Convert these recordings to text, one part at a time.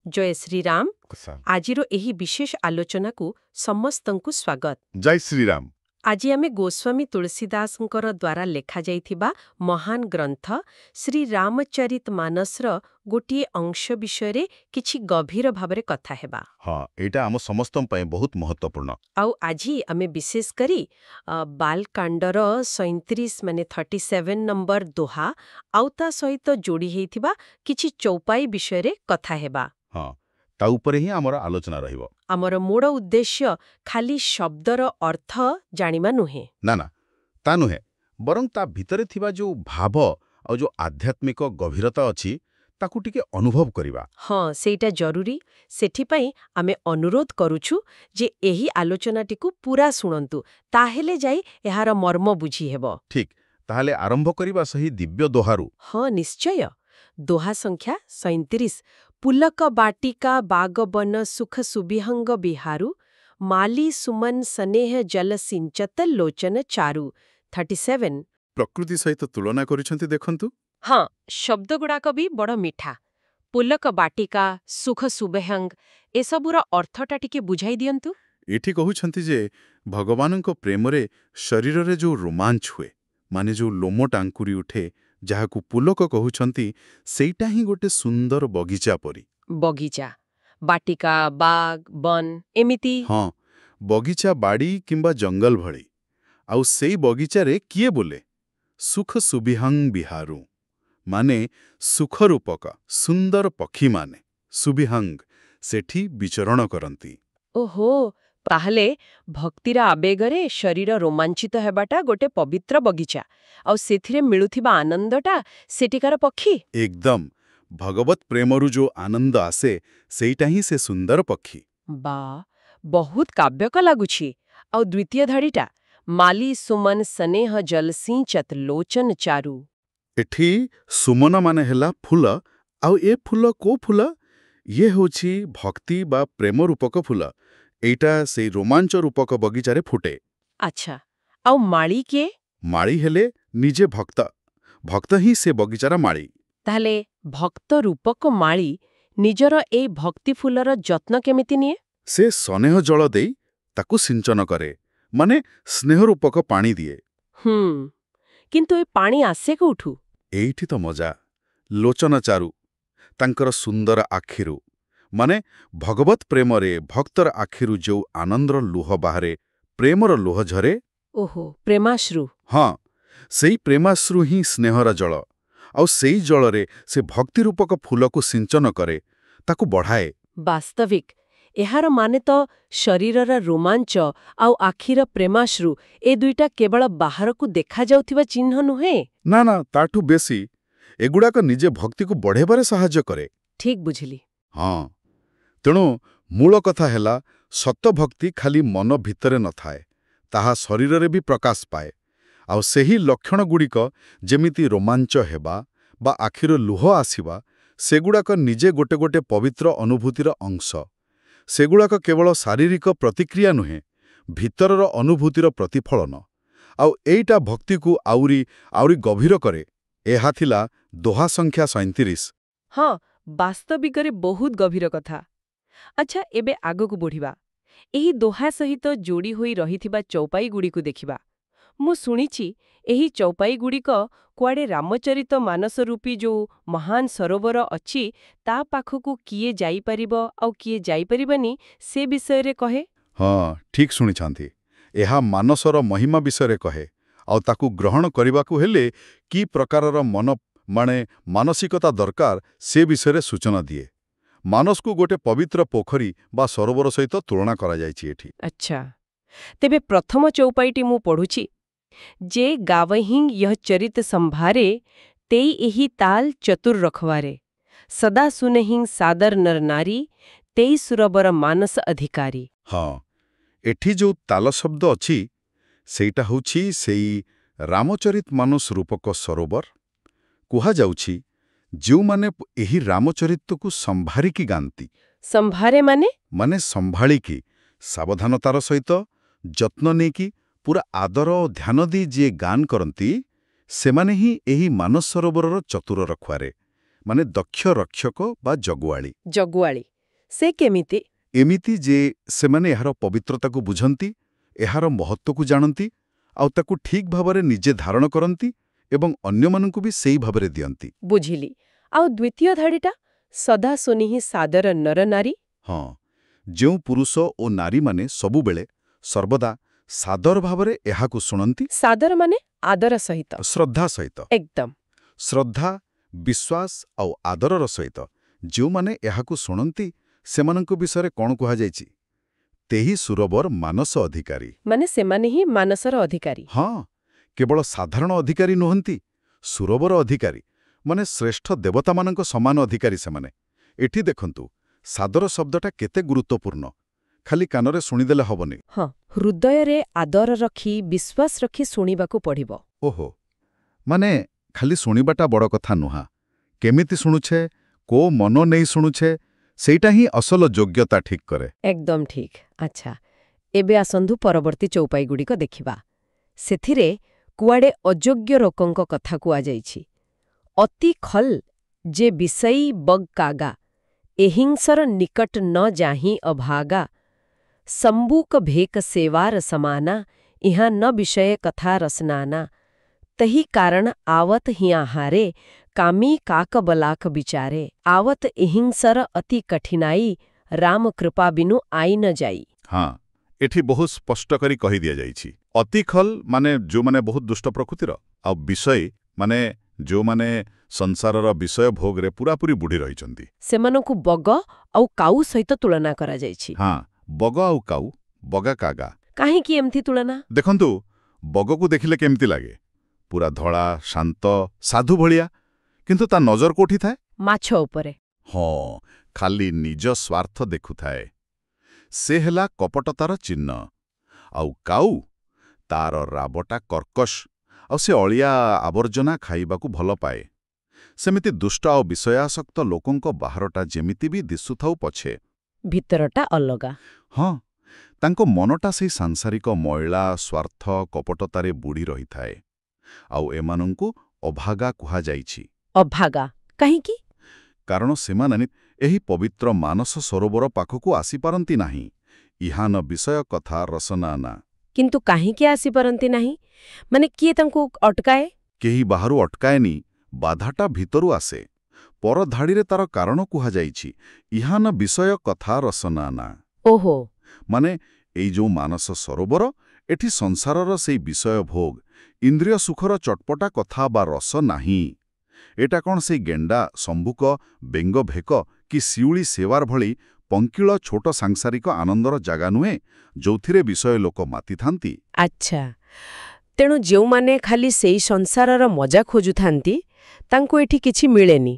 जय श्रीराम सा आजिरो एही विशेष आलोचनाकू समस्तंकु स्वागत। जय श्रीराम। आज आमे गोस्वामी तुलसीदासंकर द्वारा लेखा जाइथिबा महान ग्रंथ श्री रामचरित मानसर गोटिए अंश विषय किछि गभीर भाबरे कथा हेबा। हाँ, एटा आम समस्तम पय बहुत महत्वपूर्ण। आउ आजी आमे विशेष करी बालकांडर 37 माने 37 नंबर दोहा आउ ता सहित जोड़ी हेइथिबा किछि चौपाई विषय कथा हेबा। हाँ, ता उपरे ही आमर आलोचना रहिबो। आमर मूल उद्देश्य खाली शब्दर अर्थ जानिबा नुहे। ना ना, ता नुहे, बरं ता भितरे थिबा जो भाव और जो आध्यात्मिक गभीरता अछि ताकू टिके अनुभव करिबा। हाँ सेटा जरूरी। सेठिपाई आमे अनुरोध करूछु जे एही आलोचनाटिकू पूरा सुनंतु ताहेले जाई एहार मर्म बुझी हेबो। ठीक, ताहले आरंभ करिबा सही दिव्य दोहारू। हाँ निश्चय। दोहा संख्या 37 पुलक बाटिका बागबन सुख सुबिहंग बिहारु माली सुमन स्नेह जल सिंचत लोचन चारु 37। प्रकृति सहित तुलना करिसंती देखंतु। हाँ शब्दगुड़ाक भी बड़ मिठा। पुलक बाटिका सुख सुबिहंग एसबुर अर्थटा टिके बुझाई दियंतु। एठी कहउछंती जे भगवानंको प्रेमरे शरीररे जो रोमांच हुए माने जो लोम टांकुरी उठे जाहाकू पुलक कहउछंती सेइटा ही गोटे सुंदर बगीचा परी। बगीचा बाटिका बाग बन एमिति। हाँ, बगीचा बाड़ी किंबा जंगल भଳି आउ सेई बगीचारे किए बोले सुख सुबिहंग बिहारू माने सुख रूपक सुंदर पक्षी माने सुबिहंग सेठी विचरण करंती। ओहो ताहले भक्तिर आवेगरे शरीर रोमांचित हेबाटा गोटे पवित्र बगीचा आउ सेथिरे मिलुथिबा आनंदटा सेटिकार पक्षी। एकदम भगवत प्रेमरु जो आनंद आसे सेइटा ही से सुंदर पक्षी। बा बहुत काव्यक लागुछि। आउ द्वितीय धाड़ीटा माली सुमन स्नेह जल सिंचत लोचन चारु। एठी सुमन माने हेला फूल आउ ए फूल को फूल ये होछि भक्ति बा प्रेम रूपक फूल। एइटा से रोमांच रूपक बगीचारे फुटे। अच्छा आउ माली के माळी हेले निजे भक्त भक्त ही से बगीचारा माळी। ताहले भक्त रूपक माली निजर ए भक्ति फूलर जत्न केमिति निए? से स्नेह जल देई ताकू सिंचन करे माने स्नेह रूपक पानी दिए। किंतु ए पानी आसे कोठु? एइठी तो मजा लोचन चारु तांकर सुंदर आखिरु माने भगवत प्रेमरे भक्तर आखिरु जो आनंदर लुह बाहरे प्रेमर लुह झरे। ओहो प्रेमाश्रु। हाँ सेई प्रेमाश्रु ही स्नेहर जल आउ सेई जलरे से भक्ति रूपक फूलकू सिंचन करे ताकू बढ़ाए। वास्तविक एहार माने तो शरीरर रोमांच आउ आखिर प्रेमाश्रु ए दुईटा केवल बाहरकू देखा जाउथिबा चिन्ह नुहे। ना ना ताठू बेसी एगुड़ाक निजे भक्ति को बढ़ेबारे सहाय्य करे। ठीक बुझिली। हाँ तेणु मूल कथा हेला सत भक्ति खाली मन भितरे न थाए ताहा शरीररे भी प्रकाश पाए आउ सेही लक्षण गुड़िक जेमिति रोमांच हेबा बा आखिर लुह आसिबा सेगुड़ाक निजे गोटे गोटे पवित्र अनुभूतिर अंश। सेगुड़ाक केवल शारीरिक प्रतिक्रिया नुहे भितरर अनुभूतिर प्रतिफलन आउ एइटा भक्ति को आउरी गभीर करे। एहा थिला दोहा संख्या 37। हाँ वास्तविकरे बहुत गभीर कथा। अच्छा एबे आगकू बढ़िबा एही दोहा सहित जोड़ी होई रहिथिबा चौपाई गुड़िकू देखिबा। मु सुनिछि एही चौपाई गुड़िक कुआडे रामचरित मानस रूपी जो महान सरोवर अछि ता पाखकू किए जाई परिबो आउ किए जाई परिबनी से विषय रे कहे। हाँ ठीक शुणिछांती एहा मानसर महिमा विषय कहे आउ ताकू ग्रहण करिबाकू हेले की प्रकारर मन माने मानसिकता दरकार से विषय सूचना दिए। मानस को गोटे पवित्र पोखरी बा सरोवर सहित तुलना करा जायछि एठी। अच्छा तेबे प्रथम चौपाईटी मु पढ़ुछि जे गावहिं यह चरित संभारे तेई एही ताल चतुर रखवारे सदा सुनहिं सादर नर नारी तेई सुरबर मानस अधिकारी। हाँ एठी जो ताल शब्द अछि सेइटा होछि सेई रामचरित मानस रूपक सरोवर। कुहा जाउछि जो माने एही रामचरितकू संभारिकी गांती। संभारे माने संभाळिकी सावधानतार सहित जत्न नेकी पूरा आदर और ध्यान दी जे गान करती सेमाने ही एही मानस सरोवरर चतुर रखुआरे माने दक्ष रक्षक बा जगुआली। जगुआली ସେ କେମିତି? ଏମିତି ଯେ ସେମାନେ ଏହାର ପବିତ୍ରତାକୁ ବୁଝନ୍ତି, ଏହାର ମହତ୍ତ୍ୱକୁ ଜାଣନ୍ତି, ଆଉ ତାକୁ ଠିକ୍ ଭାବରେ ନିଜେ ଧାରଣ କରନ୍ତି ଏବଂ ଅନ୍ୟମାନଙ୍କୁ ବି ସେଇ ଭାବରେ ଦିଅନ୍ତି। ବୁଝିଲି। ଆଉ ଦ୍ୱିତୀୟ ଧାଡ଼ିଟା ସଦା ସୁନିହି ସାଦର ନରନାରୀ। ହଁ, ଯେଉଁ ପୁରୁଷ ଓ ନାରୀମାନେ ସବୁବେଳେ ସର୍ବଦା ସାଦର ଭାବରେ ଏହାକୁ ଶୁଣନ୍ତି, ସାଦର ମାନେ ଆଦର ସହିତ। ଶ୍ରଦ୍ଧା ସହିତ, ଏକଦମ। ଶ୍ରଦ୍ଧା, ବିଶ୍ୱାସ ଆଉ ଆଦରର ସହିତ ଯେଉଁମାନେ ଏହାକୁ ଶୁଣନ୍ତି, ସେମାନଙ୍କ ବିଷୟରେ କ'ଣ କୁହାଯାଇଛି? ତେହି ସୁରବର ମାନସ ଅଧିକାରୀ। ମାନେ ସେମାନେ ହିଁ ମାନସର ଅଧିକାରୀ। ହଁ, କେବଳ ସାଧାରଣ ଅଧିକାରୀ ନୁହନ୍ତି, ସୁରବର ଅଧିକାରୀ, ମାନେ ଶ୍ରେଷ୍ଠ ଦେବତାମାନଙ୍କ ସମାନ ଅଧିକାରୀ ସେମାନେ। ଏଠି ଦେଖନ୍ତୁ, ସାଦର ଶବ୍ଦଟା କେତେ ଗୁରୁତ୍ୱପୂର୍ଣ୍ଣ। ଖାଲି କାନରେ ଶୁଣିଦେଲେ ହବନି। ହଁ, ହୃଦୟରେ ଆଦର ରଖି ବିଶ୍ୱାସ ରଖି ଶୁଣିବାକୁ ପଡ଼ିବ। ଓହୋ, ମାନେ ଖାଲି ଶୁଣିବାଟା ବଡ଼ କଥା ନୁହଁ। କେମିତି ଶୁଣୁଛେ, କୋଉ ମନ ନେଇ ଶୁଣୁଛେ, ସେଇଟା ହିଁ ଅସଲ ଯୋଗ୍ୟତା ଠିକ୍ କରେ। ଏକଦମ ଠିକ୍। ଆଚ୍ଛା, ଏବେ ଆସନ୍ତୁ ପରବର୍ତ୍ତୀ ଚଉପାଇଗୁଡ଼ିକ ଦେଖିବା। ସେଥିରେ କୁଆଡ଼େ ଅଯୋଗ୍ୟ ଲୋକଙ୍କ କଥା କୁହାଯାଇଛି। ଅତି ଖଲ୍ ଯେ ବିଷୟୀ ବଗ୍ କାଗା, ଏହିଂସର ନିକଟ ନ ଯାହିଁ ଅଭାଗା, ସମ୍ବୁକ ଭେକ ସେୱାର ସମାନା, ଇହା ନ ବିଷୟ କଥା ରସନାନା, ତହି କାରଣ आवत हिया हारे, कामी काक बलाक बिचारे, आवत एहिंसर अति कठिनाई, राम कृपा बिनु आई न जाई। ହଁ, ଏଠି ବହୁତ ସ୍ପଷ୍ଟ କରି କହିଦିଆଯାଇଛି। ଅତିଖଲ ମାନେ ଯେଉଁମାନେ ବହୁତ ଦୁଷ୍ଟ ପ୍ରକୃତିର, ଆଉ ବିଷୟ ମାନେ ଯେଉଁମାନେ ସଂସାରର ବିଷୟ ଭୋଗରେ ପୂରାପୂରି ବୁଡ଼ି ରହିଛନ୍ତି। ସେମାନଙ୍କୁ ବଗ ଆଉ କାଉ ସହିତ ତୁଳନା କରାଯାଇଛି। ହଁ, ବଗ ଆଉ କାଉ, ବଗା କାଗା। କାହିଁକି ଏମିତି ତୁଳନା? ଦେଖନ୍ତୁ, ବଗକୁ ଦେଖିଲେ କେମିତି ଲାଗେ? ପୁରା ଧଳା, ଶାନ୍ତ, ସାଧୁ ଭଳିଆ। କିନ୍ତୁ ତା ନଜର କୋଉଠି ଥାଏ? ମାଛ ଉପରେ। ହଁ, ଖାଲି ନିଜ ସ୍ୱାର୍ଥ ଦେଖୁଥାଏ। ସେ ହେଲା କପଟତାର ଚିହ୍ନ। ଆଉ କାଉ, ତାର ରାବଟା କର୍କଶ, ଆଉ ସେ ଅଳିଆ ଆବର୍ଜନା ଖାଇବାକୁ ଭଲ ପାଏ। ସେମିତି ଦୁଷ୍ଟ ଆଉ ବିଷୟାସକ୍ତ ଲୋକଙ୍କ ବାହାରଟା ଯେମିତି ବି ଦିଶୁଥାଉ ପଛେ, ଭିତରଟା ଅଲଗା। ହଁ, ତାଙ୍କ ମନଟା ସେଇ ସାଂସାରିକ ମଇଳା, ସ୍ୱାର୍ଥ, କପଟତାରେ ବୁଡ଼ି ରହିଥାଏ। ଆଉ ଏମାନଙ୍କୁ ଅଭାଗା କୁହାଯାଇଛି। ଅଭାଗା କାହିଁକି? କାରଣ ସେମାନେ ଏହି ପବିତ୍ର ମାନସ ସରୋବର ପାଖକୁ ଆସିପାରନ୍ତି ନାହିଁ। ଇହାନ ବିଷୟ କଥା ରସନାନା। କିନ୍ତୁ କାହିଁକି ଆସିପାରନ୍ତି ନାହିଁ? ମାନେ କିଏ ତାଙ୍କୁ ଅଟକାଏ? କେହି ବାହାରୁ ଅଟକାଏନି, ବାଧାଟା ଭିତରୁ ଆସେ। ପର ଧାଡ଼ିରେ ତାର କାରଣ କୁହାଯାଇଛି, ଇହାନ ବିଷୟ କଥା ରସନାନା। ଓହୋ। ମାନେ ଏଇ ଯେଉଁ ମାନସ ସରୋବର, ଏଠି ସଂସାରର ସେଇ ବିଷୟ ଭୋଗ, ଇନ୍ଦ୍ରିୟ ସୁଖର ଚଟପଟା କଥା ବା ରସ ନାହିଁ। ଏଟା କ'ଣ ସେଇ ଗେଣ୍ଡା, ସମ୍ବୁକ, ବେଙ୍ଗ ଭେକ କି ଶିଉଳି ସେୱାର ଭଳି ପଙ୍କିଳ ଛୋଟ ସାଂସାରିକ ଆନନ୍ଦର ଜାଗା ନୁହେଁ, ଯୋଉଥିରେ ବିଷୟ ଲୋକ ମାତିଥାନ୍ତି। ଆଚ୍ଛା, ତେଣୁ ଯେଉଁମାନେ ଖାଲି ସେଇ ସଂସାରର ମଜା ଖୋଜୁଥାନ୍ତି, ତାଙ୍କୁ ଏଠି କିଛି ମିଳେନି।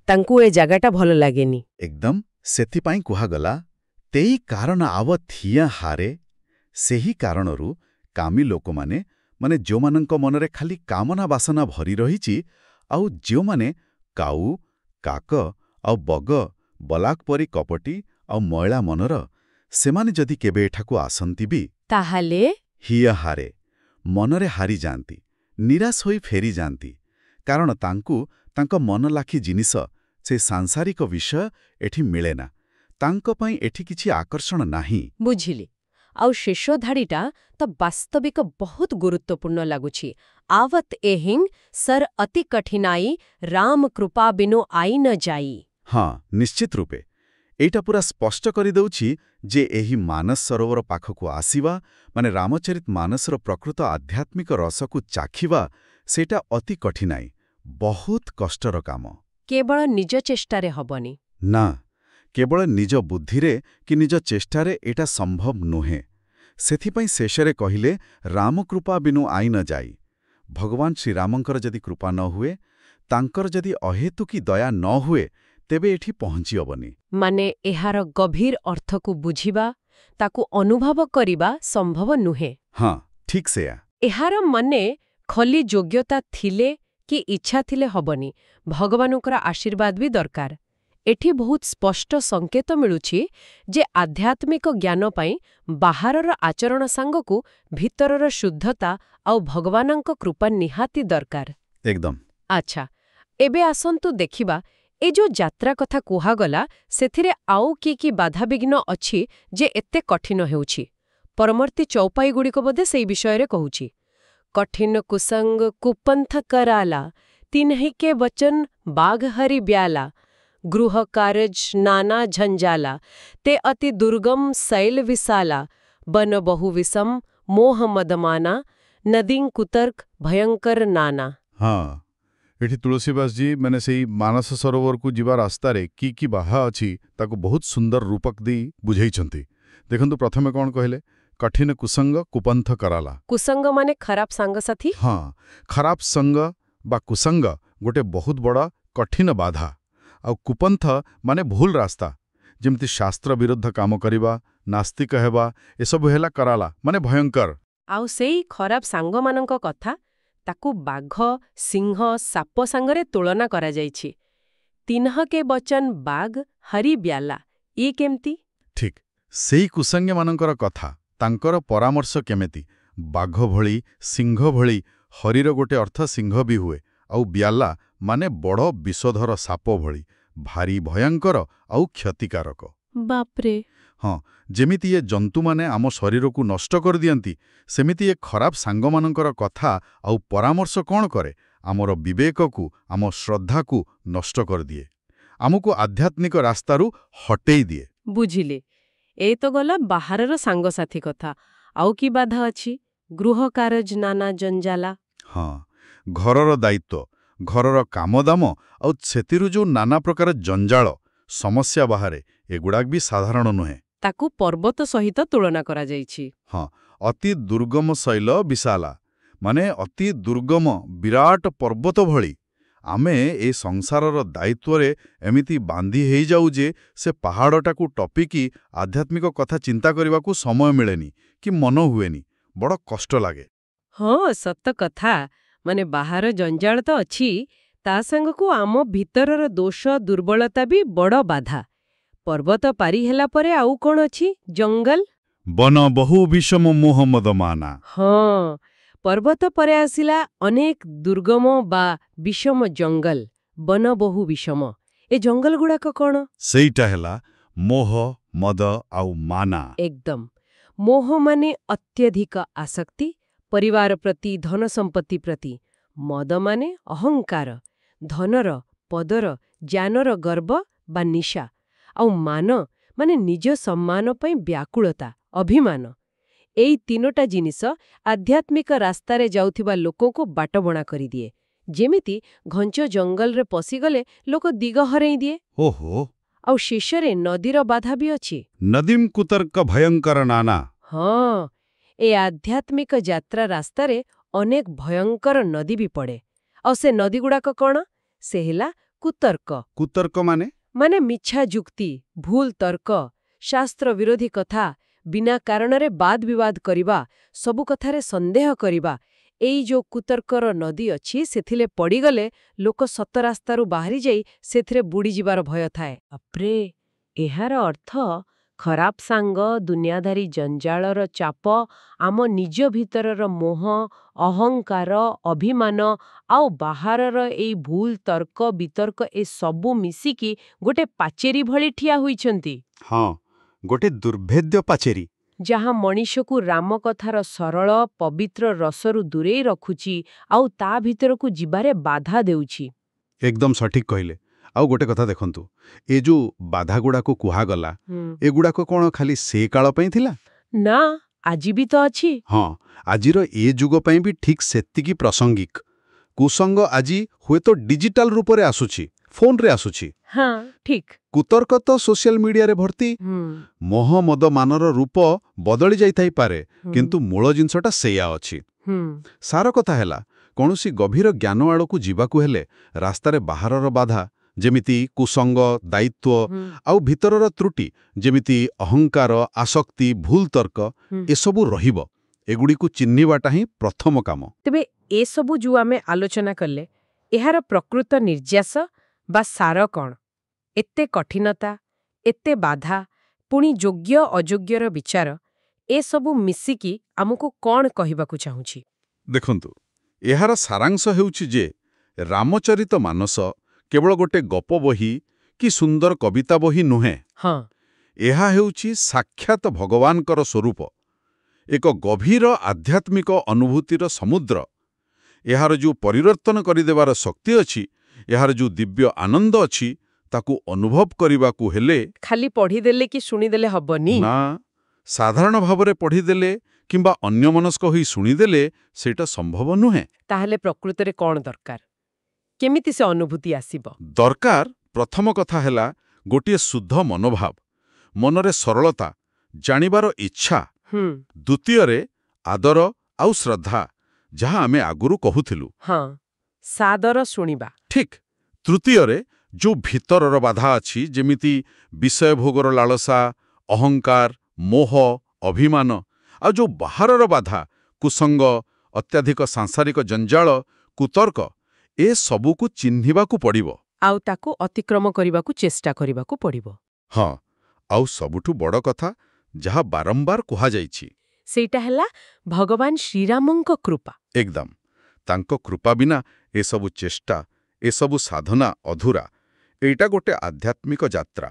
ତାଙ୍କୁ ଏ ଜାଗାଟା ଭଲ ଲାଗେନି। ଏକଦମ ସେଥିପାଇଁ କୁହାଗଲା, ତେଇ କାରଣ ଆବ ଥିଆ ହାରେ। ସେହି କାରଣରୁ କାମୀ ଲୋକମାନେ, ମାନେ ଯେଉଁମାନଙ୍କ ମନରେ ଖାଲି କାମନା ବାସନା ଭରି ରହିଛି, ଆଉ ଯେଉଁମାନେ କାଉ, କାକ ଆଉ ବଗ, ବଲାକ ପରି କପଟି ଆଉ ମଇଳା ମନର, ସେମାନେ ଯଦି କେବେ ଏଠାକୁ ଆସନ୍ତି ବି, ତାହେଲେ ହିଆ ହାରେ, ମନରେ ହାରିଯାଆନ୍ତି, ନିରାଶ ହୋଇ ଫେରିଯାଆନ୍ତି। କାରଣ ତାଙ୍କୁ ତାଙ୍କ ମନଲାଖି ଜିନିଷ, ସେ ସାଂସାରିକ ବିଷୟ ଏଠି ମିଳେନା। ତାଙ୍କ ପାଇଁ ଏଠି କିଛି ଆକର୍ଷଣ ନାହିଁ। ବୁଝିଲି। ଆଉ ଶେଷ ଧାଡ଼ିଟା ତ ବାସ୍ତବିକ ବହୁତ ଗୁରୁତ୍ୱପୂର୍ଣ୍ଣ ଲାଗୁଛି। आवत एहिଂ सर अति कठिनाई, राम कृपा बिनु आई न जाई। ହଁ, ନିଶ୍ଚିତ ରୂପେ। ଏଇଟା ପୁରା ସ୍ପଷ୍ଟ କରିଦେଉଛି ଯେ ଏହି ମାନସ ସରୋବର ପାଖକୁ ଆସିବା, ମାନେ ରାମଚରିତ ମାନସର ପ୍ରକୃତ ଆଧ୍ୟାତ୍ମିକ ରସକୁ ଚାଖିବା, ସେଇଟା ଅତି କଠିନାଇ, ବହୁତ କଷ୍ଟର କାମ। କେବଳ ନିଜ ଚେଷ୍ଟାରେ ହବନି। ନା, କେବଳ ନିଜ ବୁଦ୍ଧିରେ କି ନିଜ ଚେଷ୍ଟାରେ ଏଇଟା ସମ୍ଭବ ନୁହେଁ। ସେଥିପାଇଁ ଶେଷରେ କହିଲେ, ରାମକୃପା ବିନୁ ଆଇ ନ ଯାଇ। ଭଗବାନ ଶ୍ରୀରାମଙ୍କର ଯଦି କୃପା ନ ହୁଏ, ତାଙ୍କର ଯଦି ଅହେତୁକି ଦୟା ନ ହୁଏ, ତେବେ ଏଠି ପହଞ୍ଚି ହବନି। ମାନେ ଏହାର ଗଭୀର ଅର୍ଥକୁ ବୁଝିବା, ତାକୁ ଅନୁଭବ କରିବା ସମ୍ଭବ ନୁହେଁ। ହଁ, ଠିକ୍ ସେୟା। ଏହାର ମାନେ ଖଲି ଯୋଗ୍ୟତା ଥିଲେ କି ଇଚ୍ଛା ଥିଲେ ହବନି, ଭଗବାନଙ୍କର ଆଶୀର୍ବାଦ ବି ଦରକାର। ଏଠି ବହୁତ ସ୍ପଷ୍ଟ ସଂକେତ ମିଳୁଛି ଯେ ଆଧ୍ୟାତ୍ମିକ ଜ୍ଞାନ ପାଇଁ ବାହାରର ଆଚରଣ ସାଙ୍ଗକୁ ଭିତରର ଶୁଦ୍ଧତା ଆଉ ଭଗବାନଙ୍କ କୃପା ନିହାତି ଦରକାର। ଏକଦମ। ଆଚ୍ଛା, ଏବେ ଆସନ୍ତୁ ଦେଖିବା ଏ ଯୋଉ ଯାତ୍ରା କଥା କୁହାଗଲା ସେଥିରେ ଆଉ କି ବାଧାବିଘ୍ନ ଅଛି ଯେ ଏତେ କଠିନ ହେଉଛି? ପରମର୍ତ୍ତୀ ଚୌପାଇଗୁଡ଼ିକ ବୋଧେ ସେଇ ବିଷୟରେ କହୁଛି। କଠିନ କୁସଙ୍ଗ କୁପନ୍ଥ କରାଲା, ତିନ୍ହି କେ ବଚନ ବାଘ ହରି ବ୍ୟାଲା, ଗୃହ କାରଜ ନାନା ଝଞ୍ଜାଲା, ତେ ଅତି ଦୁର୍ଗମ ଶୈଲ ବିଶାଲା, ବନ ବହୁ ବିଷମ ମୋହ ମଦମାନା, ନଦୀଂ କୁତର୍କ ଭୟଙ୍କର ନାନା। ହଁ, ଏଠି ତୁଳସୀବାସଜୀ ମାନେ ସେଇ ମାନସ ସରୋବରକୁ ଯିବା ରାସ୍ତାରେ କି ବାଧା ଅଛି ତାକୁ ବହୁତ ସୁନ୍ଦର ରୂପକ ଦେଇ ବୁଝେଇଛନ୍ତି। ଦେଖନ୍ତୁ, ପ୍ରଥମେ କ'ଣ କହିଲେ? କଠିନ କୁସଙ୍ଗ କୁପନ୍ଥ କରାଲା। କୁସଙ୍ଗ ମାନେ ଖରାପ ସାଙ୍ଗସାଥୀ? ହଁ, ଖରାପ ସଙ୍ଗ ବା କୁସଙ୍ଗ ଗୋଟେ ବହୁତ ବଡ଼ କଠିନ ବାଧା। ଆଉ କୁପନ୍ଥ ମାନେ ଭୁଲ ରାସ୍ତା, ଯେମିତି ଶାସ୍ତ୍ର ବିରୁଦ୍ଧ କାମ କରିବା, ନାସ୍ତିକ ହେବା, ଏସବୁ ହେଲା କରାଲା ମାନେ ଭୟଙ୍କର। ଆଉ ସେଇ ଖରାପ ସାଙ୍ଗମାନଙ୍କ କଥା ତାକୁ ବାଘ, ସିଂହ, ସାପ ସାଙ୍ଗରେ ତୁଳନା କରାଯାଇଛି। ତିନ୍ହ କେ ବଚନ ବାଘ ହରି ବ୍ୟାଲା, ଇଏ କେମିତି? ଠିକ୍ ସେଇ କୁସଙ୍ଗମାନଙ୍କର କଥା, ତାଙ୍କର ପରାମର୍ଶ କେମିତି? ବାଘ ଭଳି, ସିଂହ ଭଳି। ହରିର ଗୋଟେ ଅର୍ଥ ସିଂହ ବି ହୁଏ, ଆଉ ବ୍ୟାଲା ମାନେ ବଡ଼ ବିଷଧର ସାପ ଭଳି, ଭାରି ଭୟଙ୍କର ଆଉ କ୍ଷତିକାରକ। ବାପରେ। ହଁ, ଯେମିତି ଏ ଜନ୍ତୁମାନେ ଆମ ଶରୀରକୁ ନଷ୍ଟ କରିଦିଅନ୍ତି, ସେମିତି ଏ ଖରାପ ସାଙ୍ଗମାନଙ୍କର କଥା ଆଉ ପରାମର୍ଶ କ'ଣ କରେ? ଆମର ବିବେକକୁ, ଆମ ଶ୍ରଦ୍ଧାକୁ ନଷ୍ଟ କରିଦିଏ, ଆମକୁ ଆଧ୍ୟାତ୍ମିକ ରାସ୍ତାରୁ ହଟେଇ ଦିଏ। ବୁଝିଲେ। ଏ ତ ଗଲା ବାହାରର ସାଙ୍ଗସାଥୀ କଥା। ଆଉ କି ବାଧା ଅଛି? ଗୃହ କାରଜ ନାନା ଜଞ୍ଜାଲା। ହଁ, ଘରର ଦାୟିତ୍ୱ, ଘରର କାମଦାମ ଆଉ ସେଥିରୁ ଯୋଉ ନାନା ପ୍ରକାର ଜଞ୍ଜାଳ, ସମସ୍ୟା ବାହାରେ, ଏଗୁଡ଼ାକ ବି ସାଧାରଣ ନୁହେଁ। ତାକୁ ପର୍ବତ ସହିତ ତୁଳନା କରାଯାଇଛି। ହଁ, ଅତି ଦୁର୍ଗମ ଶୈଲ ବିଶାଲା, ମାନେ ଅତି ଦୁର୍ଗମ ବିରାଟ ପର୍ବତ ଭଳି। ଆମେ ଏ ସଂସାରର ଦାୟିତ୍ୱରେ ଏମିତି ବାନ୍ଧି ହେଇଯାଉ ଯେ ସେ ପାହାଡ଼ଟାକୁ ଟପିକି ଆଧ୍ୟାତ୍ମିକ କଥା ଚିନ୍ତା କରିବାକୁ ସମୟ ମିଳେନି କି ମନ ହୁଏନି। ବଡ଼ କଷ୍ଟ ଲାଗେ। ହଁ, ସତ କଥା। ମାନେ ବାହାର ଜଞ୍ଜାଳ ତ ଅଛି, ତା ସାଙ୍ଗକୁ ଆମ ଭିତରର ଦୋଷ ଦୁର୍ବଳତା ବି ବଡ଼ ବାଧା। ପର୍ବତ ପାରି ହେଲା ପରେ ଆଉ କ'ଣ ଅଛି? ଜଙ୍ଗଲ। ବନ ବହୁ ବିଷମ ମୋହ ମଦମାନା। ହଁ, ପର୍ବତ ପରେ ଆସିଲା ଅନେକ ଦୁର୍ଗମ ବା ବିଷମ ଜଙ୍ଗଲ। ବନ ବହୁ ବିଷମ। ଏ ଜଙ୍ଗଲଗୁଡ଼ାକ କ'ଣ? ସେଇଟା ହେଲା ମୋହ, ମଦ ଆଉ ମାନା। ଏକଦମ। ମୋହ ମାନେ ଅତ୍ୟଧିକ ଆସକ୍ତି, ପରିବାର ପ୍ରତି, ଧନ ସମ୍ପତ୍ତି ପ୍ରତି। ମଦ ମାନେ ଅହଙ୍କାର, ଧନର, ପଦର, ଜ୍ଞାନର ଗର୍ବ ବା ନିଶା। ଆଉ ମାନ ମାନେ ନିଜ ସମ୍ମାନ ପାଇଁ ବ୍ୟାକୁଳତା, ଅଭିମାନ। ଏଇ ତିନୋଟା ଜିନିଷ ଆଧ୍ୟାତ୍ମିକ ରାସ୍ତାରେ ଯାଉଥିବା ଲୋକଙ୍କୁ ବାଟବଣା କରିଦିଏ। ଯେମିତି ଘଞ୍ଚ ଜଙ୍ଗଲରେ ପଶିଗଲେ ଲୋକ ଦିଗ ହରେଇ ଦିଏ। ଓହୋ। ଆଉ ଶେଷରେ ନଦୀର ବାଧା ବି ଅଛି। ନଦୀମ୍ କୁତର୍କ ଭୟଙ୍କର ନାନା। ହଁ, ଏ ଆଧ୍ୟାତ୍ମିକ ଯାତ୍ରା ରାସ୍ତାରେ ଅନେକ ଭୟଙ୍କର ନଦୀ ବି ପଡ଼େ। ଆଉ ସେ ନଦୀଗୁଡ଼ାକ କ'ଣ? ସେ ହେଲା କୁତର୍କ। କୁତର୍କ ମାନେ? ମାନେ ମିଛା ଯୁକ୍ତି, ଭୁଲ ତର୍କ, ଶାସ୍ତ୍ର ବିରୋଧୀ କଥା, ବିନା କାରଣରେ ବାଦ ବିବାଦ କରିବା, ସବୁ କଥାରେ ସନ୍ଦେହ କରିବା। ଏଇ ଯୋଉ କୁତର୍କର ନଦୀ ଅଛି, ସେଥିରେ ପଡ଼ିଗଲେ ଲୋକ ସତ ରାସ୍ତାରୁ ବାହାରି ଯାଇ ସେଥିରେ ବୁଡ଼ିଯିବାର ଭୟ ଥାଏ। ବାପ୍ରେ, ଏହାର ଅର୍ଥ ଖରାପ ସାଙ୍ଗ, ଦୁନିଆଦାରୀ ଜଞ୍ଜାଳର ଚାପ, ଆମ ନିଜ ଭିତରର ମୋହ, ଅହଙ୍କାର, ଅଭିମାନ ଆଉ ବାହାରର ଏଇ ଭୁଲ ତର୍କ ବିତର୍କ, ଏ ସବୁ ମିଶିକି ଗୋଟେ ପାଚେରୀ ଭଳି ଠିଆ ହୋଇଛନ୍ତି। ହଁ, ଗୋଟେ ଦୁର୍ଭେଦ୍ୟ ପାଚେରୀ। ଯାହା ମଣିଷକୁ ରାମ କଥାର ସରଳ, ପବିତ୍ର ରସରୁ ଦୂରେଇ ରଖୁଛି ଆଉ ତା ଭିତରକୁ ଯିବାରେ ବାଧା ଦେଉଛି। ଏକଦମ ସଠିକ୍ କହିଲେ। ଆଉ ଗୋଟେ କଥା ଦେଖନ୍ତୁ, ଏ ଯୋଉ ବାଧାଗୁଡ଼ାକୁ କୁହାଗଲା, ଏଗୁଡ଼ାକ କ'ଣ ଖାଲି ସେ କାଳ ପାଇଁ ଥିଲା? ନା, ଆଜି ବି ତ ଅଛି। ହଁ, ଆଜିର ଏ ଯୁଗ ପାଇଁ ବି ଠିକ୍ ସେତିକି ପ୍ରାସଙ୍ଗିକ। କୁସଙ୍ଗ ଆଜି ହୁଏତ ଡିଜିଟାଲ ରୂପରେ ଆସୁଛି, ଫୋନରେ ଆସୁଛି। ହଁ, ଠିକ୍। କୁତର୍କ ତ ସୋସିଆଲ ମିଡିଆରେ ଭର୍ତ୍ତି। ମୋହ ମଦ ମାନର ରୂପ ବଦଳି ଯାଇଥାଇପାରେ, କିନ୍ତୁ ମୂଳ ଜିନିଷଟା ସେଇଆ ଅଛି। ସାର କଥା ହେଲା, କୌଣସି ଗଭୀର ଜ୍ଞାନ ଆଡ଼କୁ ଯିବାକୁ ହେଲେ ରାସ୍ତାରେ ବାହାରର ବାଧା, ଯେମିତି କୁସଙ୍ଗ, ଦାୟିତ୍ୱ, ଆଉ ଭିତରର ତ୍ରୁଟି, ଯେମିତି ଅହଙ୍କାର, ଆସକ୍ତି, ଭୁଲ ତର୍କ, ଏସବୁ ରହିବ। ଏଗୁଡ଼ିକୁ ଚିହ୍ନିବାଟା ହିଁ ପ୍ରଥମ କାମ। ତେବେ ଏସବୁ ଯୋଉ ଆମେ ଆଲୋଚନା କଲେ, ଏହାର ପ୍ରକୃତ ନିର୍ଯାସ ବା ସାର କ'ଣ? ଏତେ କଠିନତା, ଏତେ ବାଧା, ପୁଣି ଯୋଗ୍ୟ ଅଯୋଗ୍ୟର ବିଚାର, ଏସବୁ ମିଶିକି ଆମକୁ କ'ଣ କହିବାକୁ ଚାହୁଁଛି? ଦେଖନ୍ତୁ, ଏହାର ସାରାଂଶ ହେଉଛି ଯେ ରାମଚରିତ ମାନସ କେବଳ ଗୋଟେ ଗପ ବହି କି ସୁନ୍ଦର କବିତା ବହି ନୁହେଁ। ହଁ, ଏହା ହେଉଛି ସାକ୍ଷାତ ଭଗବାନଙ୍କର ସ୍ୱରୂପ, ଏକ ଗଭୀର ଆଧ୍ୟାତ୍ମିକ ଅନୁଭୂତିର ସମୁଦ୍ର। ଏହାର ଯେଉଁ ପରିବର୍ତ୍ତନ କରିଦେବାର ଶକ୍ତି ଅଛି, ଏହାର ଯେଉଁ ଦିବ୍ୟ ଆନନ୍ଦ ଅଛି, ତାକୁ ଅନୁଭବ କରିବାକୁ ହେଲେ ଖାଲି ପଢ଼ିଦେଲେ କି ଶୁଣିଦେଲେ ହବନି। ନା, ସାଧାରଣ ଭାବରେ ପଢ଼ିଦେଲେ କିମ୍ବା ଅନ୍ୟମନସ୍କ ହୋଇ ଶୁଣିଦେଲେ ସେଇଟା ସମ୍ଭବ ନୁହେଁ। ତାହେଲେ ପ୍ରକୃତରେ କ'ଣ ଦରକାର? କେମିତି ସେ ଅନୁଭୂତି ଆସିବ? ଦରକାର ପ୍ରଥମ କଥା ହେଲା ଗୋଟିଏ ଶୁଦ୍ଧ ମନୋଭାବ, ମନରେ ସରଳତା, ଜାଣିବାର ଇଚ୍ଛା। ଦ୍ୱିତୀୟରେ ଆଦର ଆଉ ଶ୍ରଦ୍ଧା, ଯାହା ଆମେ ଆଗରୁ କହୁଥିଲୁ। ହଁ, ସାଦର ଶୁଣିବା। ଠିକ୍। ତୃତୀୟରେ ଯୋଉ ଭିତରର ବାଧା ଅଛି, ଯେମିତି ବିଷୟଭୋଗର ଲାଳସା, ଅହଙ୍କାର, ମୋହ, ଅଭିମାନ, ଆଉ ଯୋଉ ବାହାରର ବାଧା, କୁସଙ୍ଗ, ଅତ୍ୟଧିକ ସାଂସାରିକ ଜଞ୍ଜାଳ, କୁତର୍କ, ଏ ସବୁକୁ ଚିହ୍ନିବାକୁ ପଡ଼ିବ। ଆଉ ତାକୁ ଅତିକ୍ରମ କରିବାକୁ ଚେଷ୍ଟା କରିବାକୁ ପଡ଼ିବ। ହଁ, ଆଉ ସବୁଠୁ ବଡ଼ କଥା, ଯାହା ବାରମ୍ବାର କୁହାଯାଇଛି, ସେଇଟା ହେଲା ଭଗବାନ ଶ୍ରୀରାମଙ୍କ କୃପା। ଏକଦମ। ତାଙ୍କ କୃପା ବିନା ଏସବୁ ଚେଷ୍ଟା, ଏସବୁ ସାଧନା ଅଧୁରା। ଏଇଟା ଗୋଟେ ଆଧ୍ୟାତ୍ମିକ ଯାତ୍ରା।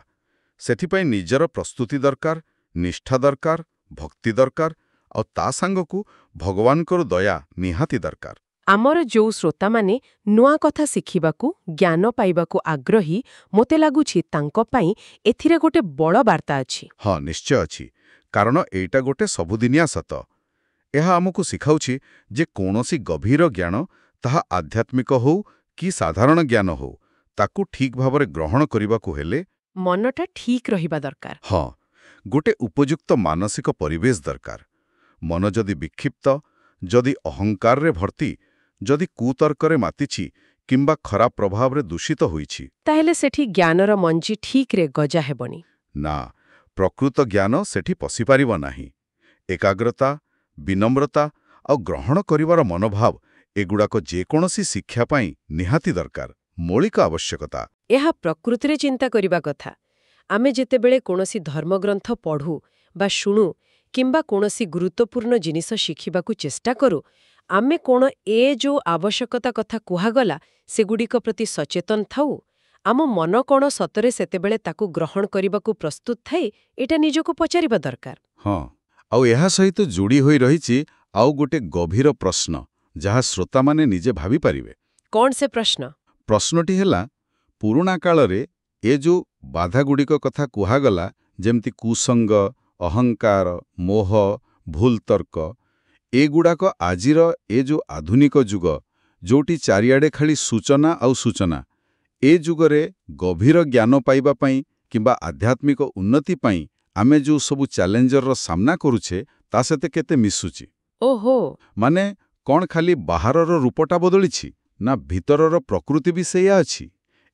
ସେଥିପାଇଁ ନିଜର ପ୍ରସ୍ତୁତି ଦରକାର, ନିଷ୍ଠା ଦରକାର, ଭକ୍ତି ଦରକାର, ଆଉ ତା ସାଙ୍ଗକୁ ଭଗବାନଙ୍କର ଦୟା ନିହାତି ଦରକାର। ଆମର ଯୋଉ ଶ୍ରୋତାମାନେ ନୂଆ କଥା ଶିଖିବାକୁ, ଜ୍ଞାନ ପାଇବାକୁ ଆଗ୍ରହୀ, ମୋତେ ଲାଗୁଛି ତାଙ୍କ ପାଇଁ ଏଥିରେ ଗୋଟେ ବଡ଼ ବାର୍ତ୍ତା ଅଛି। ହଁ, ନିଶ୍ଚୟ ଅଛି। କାରଣ ଏଇଟା ଗୋଟେ ସବୁଦିନିଆ ସତ। ଏହା ଆମକୁ ଶିଖାଉଛି ଯେ କୌଣସି ଗଭୀର ଜ୍ଞାନ, ତାହା ଆଧ୍ୟାତ୍ମିକ ହଉ କି ସାଧାରଣ ଜ୍ଞାନ ହଉ, ତାକୁ ଠିକ୍ ଭାବରେ ଗ୍ରହଣ କରିବାକୁ ହେଲେ ମନଟା ଠିକ୍ ରହିବା ଦରକାର। ହଁ, ଗୋଟେ ଉପଯୁକ୍ତ ମାନସିକ ପରିବେଶ ଦରକାର। ମନ ଯଦି ବିକ୍ଷିପ୍ତ, ଯଦି ଅହଙ୍କାରରେ ଭର୍ତ୍ତି, ଯଦି କୁତର୍କରେ ମାତିଛି କିମ୍ବା ଖରାପ ପ୍ରଭାବରେ ଦୂଷିତ ହୋଇଛି, ତାହେଲେ ସେଠି ଜ୍ଞାନର ମଞ୍ଜି ଠିକ୍ରେ ଗଜା ହେବନି। ନା, ପ୍ରକୃତ ଜ୍ଞାନ ସେଠି ପଶିପାରିବ ନାହିଁ। ଏକାଗ୍ରତା, ବିନମ୍ରତା ଆଉ ଗ୍ରହଣ କରିବାର ମନୋଭାବ, ଏଗୁଡ଼ାକ ଯେକୌଣସି ଶିକ୍ଷା ପାଇଁ ନିହାତି ଦରକାର, ମୌଳିକ ଆବଶ୍ୟକତା। ଏହା ପ୍ରକୃତିରେ ଚିନ୍ତା କରିବା କଥା। ଆମେ ଯେତେବେଳେ କୌଣସି ଧର୍ମଗ୍ରନ୍ଥ ପଢ଼ୁ ବା ଶୁଣୁ କିମ୍ବା କୌଣସି ଗୁରୁତ୍ୱପୂର୍ଣ୍ଣ ଜିନିଷ ଶିଖିବାକୁ ଚେଷ୍ଟା କରୁ, ଆମେ କ'ଣ ଯୋଉ ଆବଶ୍ୟକତା କଥା କୁହାଗଲା, ସେଗୁଡ଼ିକ ପ୍ରତି ସଚେତନ ଥାଉ? ଆମ ମନ କ'ଣ ସତରେ ସେତେବେଳେ ତାକୁ ଗ୍ରହଣ କରିବାକୁ ପ୍ରସ୍ତୁତ ଥାଏ? ଏଇଟା ନିଜକୁ ପଚାରିବା ଦରକାର। ହଁ, ଆଉ ଏହା ସହିତ ଯୋଡ଼ି ହୋଇ ରହିଛି ଆଉ ଗୋଟେ ଗଭୀର ପ୍ରଶ୍ନ, ଯାହା ଶ୍ରୋତାମାନେ ନିଜେ ଭାବିପାରିବେ। କ'ଣ ସେ ପ୍ରଶ୍ନ? ପ୍ରଶ୍ନଟି ହେଲା, ପୁରୁଣା କାଳରେ ଏ ଯୋଉ ବାଧାଗୁଡ଼ିକ କଥା କୁହାଗଲା, ଯେମିତି କୁସଙ୍ଗ, ଅହଙ୍କାର, ମୋହ, ଭୁଲ ତର୍କ, ଏଗୁଡ଼ାକ ଆଜିର ଏ ଯୋଉ ଆଧୁନିକ ଯୁଗ, ଯୋଉଠି ଚାରିଆଡ଼େ ଖାଲି ସୂଚନା ଆଉ ସୂଚନା, ଏ ଯୁଗରେ ଗଭୀର ଜ୍ଞାନ ପାଇବା ପାଇଁ କିମ୍ବା ଆଧ୍ୟାତ୍ମିକ ଉନ୍ନତି ପାଇଁ ଆମେ ଯୋଉ ସବୁ ଚ୍ୟାଲେଞ୍ଜର ସାମ୍ନା କରୁଛେ, ତା ସହିତ କେତେ ମିଶୁଛି? ଓହୋ! ମାନେ କ'ଣ ଖାଲି ବାହାରର ରୂପଟା ବଦଳିଛି, ନା ଭିତରର ପ୍ରକୃତି ବି ସେଇଆ ଅଛି?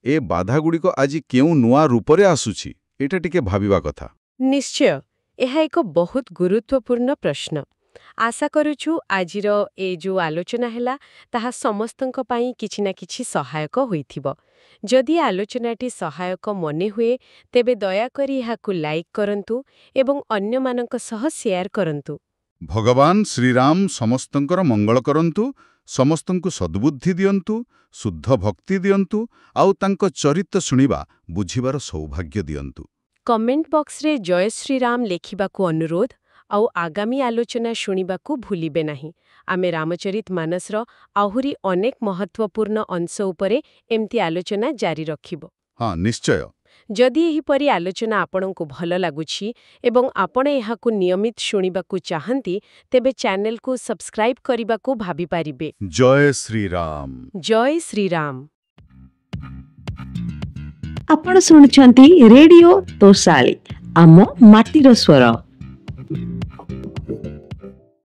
ଏ ବାଧାଗୁଡ଼ିକ ଆଜି କେଉଁ ନୂଆ ରୂପରେ ଆସୁଛି, ଏଇଟା ଟିକେ ଭାବିବା କଥା। ନିଶ୍ଚୟ, ଏହା ଏକ ବହୁତ ଗୁରୁତ୍ୱପୂର୍ଣ୍ଣ ପ୍ରଶ୍ନ। ଆଶା କରୁଛୁ ଆଜିର ଯୋଉ ଆଲୋଚନା ହେଲା, ତାହା ସମସ୍ତଙ୍କ ପାଇଁ କିଛି ନା କିଛି ସହାୟକ ହୋଇଥିବ। ଯଦି ଆଲୋଚନାଟି ସହାୟକ ମନେ ହୁଏ, ତେବେ ଦୟାକରି ଏହାକୁ ଲାଇକ୍ କରନ୍ତୁ ଏବଂ ଅନ୍ୟମାନଙ୍କ ସହ ସେୟାର କରନ୍ତୁ। ଭଗବାନ ଶ୍ରୀରାମ ସମସ୍ତଙ୍କର ମଙ୍ଗଳ କରନ୍ତୁ, ସମସ୍ତଙ୍କୁ ସଦ୍ବୁଦ୍ଧି ଦିଅନ୍ତୁ, ଶୁଦ୍ଧ ଭକ୍ତି ଦିଅନ୍ତୁ, ଆଉ ତାଙ୍କ ଚରିତ୍ର ଶୁଣିବା, ବୁଝିବାର ସୌଭାଗ୍ୟ ଦିଅନ୍ତୁ। କମେଣ୍ଟ ବକ୍ସରେ ଜୟ ଶ୍ରୀରାମ ଲେଖିବାକୁ ଅନୁରୋଧ, ଆଉ ଆଗାମୀ ଆଲୋଚନା ଶୁଣିବାକୁ ଭୁଲିବେ ନାହିଁ। ଆମେ ରାମଚରିତ ମାନସର ଆହୁରି ଅନେକ ମହତ୍ୱପୂର୍ଣ୍ଣ ଅଂଶ ଉପରେ ଏମିତି ଆଲୋଚନା ଜାରି ରଖିବ। ହଁ, ନିଶ୍ଚୟ। ଯଦି ଏହିପରି ଆଲୋଚନା ଆପଣଙ୍କୁ ଭଲ ଲାଗୁଛି ଏବଂ ଆପଣ ଏହାକୁ ନିୟମିତ ଶୁଣିବାକୁ ଚାହାନ୍ତି, ତେବେ ଚ୍ୟାନେଲକୁ ସବସ୍କ୍ରାଇବ୍ କରିବାକୁ ଭାବିପାରିବେ। ଜୟ ଶ୍ରୀରାମ। ଜୟ ଶ୍ରୀରାମ। ଆପଣ ଶୁଣୁଛନ୍ତି ରେଡିଓ ତୋଷାଳୀ, ଆମ ମାଟିର ସ୍ୱର।